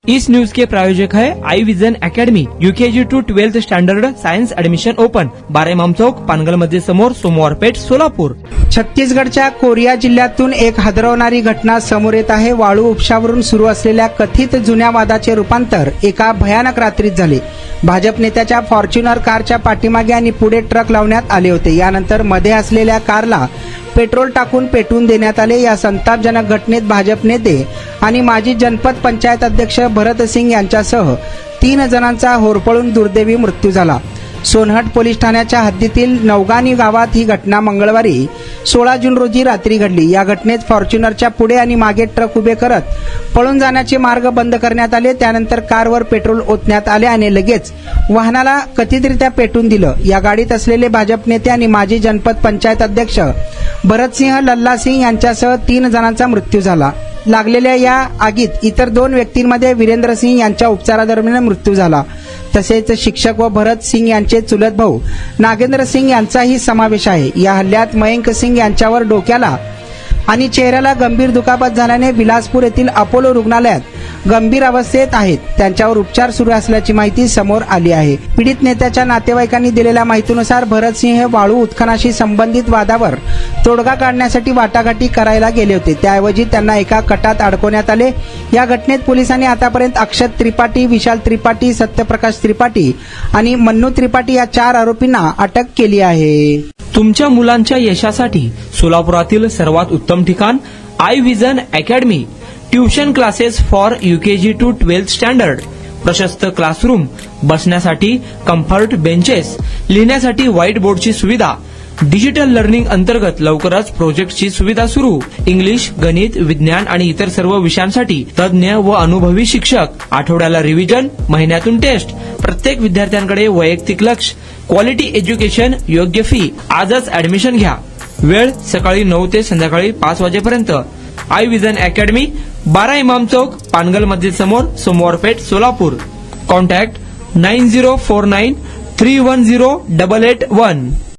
इस news के प्रायोजक है Eye Vision Academy UKG to 12th standard science admission open 12 Imam Chowk Pangal मध्ये समोर सोमवार पेठ सोलापूर। छत्तीसगडच्या कोरिया जिल्ह्यातून एक हादरवणारी घटना समोर येत आहे। वाळू उपशावरून सुरू असलेल्या कथित जुन्या वादाचे रूपांतर एका भयानक रात्रीत झाले। भाजप नेत्याच्या फॉर्च्युनर कारच्या पाठीमागे आणि पुढे ट्रक लावण्यात आले होते। यानंतर मध्ये असलेल्या कारला पेट्रोल टाकून पेटवून देण्यात आले। या संतापजनक घटनेत भाजप नेते आणि माजी जनपद पंचायत अध्यक्ष भरत सिंग यांच्यासह 3 जणांचा होरपळून दुर्दैवी मृत्यू झाला। सोनहट पोलीस ठाण्याच्या हद्दीतील नवगानी गावात ही घटना मंगळवारी 16 जून रोजी रात्री घडली। या घटनेत फॉर्च्युनरच्या पुढे आणि मागे ट्रक उभे करत पळून जाण्याचे मार्ग बंद करण्यात आले। त्यानंतर कारवर पेट्रोल ओतण्यात आले आणि लगेच वाहनाला कथितरित्या पेटवून दिलं। या गाडीत असलेले भाजप नेते आणि माजी जनपद पंचायत अध्यक्ष भरतसिंह लल्ला सिंग यांच्यासह 3 जणांचा मृत्यू झाला। लागलेल्या या आगीत इतर 2 व्यक्तींमध्ये वीरेंद्र सिंग यांच्या उपचारादरम्यान मृत्यू झाला। तसेच शिक्षक व भरत सिंग यांचे चुलत भाऊ नागेंद्र सिंग यांचाही समावेश आहे। या हल्ल्यात मयंक सिंग यांच्यावर डोक्याला आणि चेहऱ्याला गंभीर दुखापत झाल्याने बिलासपूर येथील अपोलो रुग्णालयात गंभीर अवस्थेत आहेत। त्यांच्यावर उपचार सुरू असल्याची माहिती समोर आली आहे। पीडित नेत्याच्या नातेवाईकांनी दिलेल्या माहितीनुसार भरत सिंह हे वाळू उत्खननाशी संबंधित वादावर तोडगा काढण्यासाठी वाटाघाटी करायला गेले होते। त्याऐवजी त्यांना एका कटात अडकवण्यात आले। या घटनेत पोलिसांनी आतापर्यंत अक्षत त्रिपाठी, विशाल त्रिपाठी, सत्यप्रकाश त्रिपाठी आणि मन्नू त्रिपाठी या 4 आरोपींना अटक केली आहे। तुमच्या मुलांच्या यशासाठी सोलापुरातील सर्वात उत्तम ठिकाण Eye Vision Academy. Tuition classes for UKG to 12th standard, प्रशस्त क्लासरूम, बसण्यासाठी कम्फर्ट बेंचेस, लिहिण्यासाठी व्हाईट बोर्डची सुविधा, डिजिटल लर्निंग अंतर्गत लवकरच प्रोजेक्टची सुविधा सुरू। इंग्लिश, गणित, विज्ञान आणि इतर सर्व विषयांसाठी तज्ञ व अनुभवी शिक्षक, आठवड्याला रिव्हिजन, महिन्यातून टेस्ट, प्रत्येक विद्यार्थ्यांकडे वैयक्तिक लक्ष, क्वालिटी एज्युकेशन, योग्य फी। आजच ऍडमिशन घ्या। वेळ सकाळी 9 ते संध्याकाळी 5 वाजेपर्यंत। आई विजन अकॅडमी, 12 इमाम चौक, पानगल मस्जिद समोर, सोमवार पेठ, सोलापूर। कॉन्टॅक्ट 9049310881।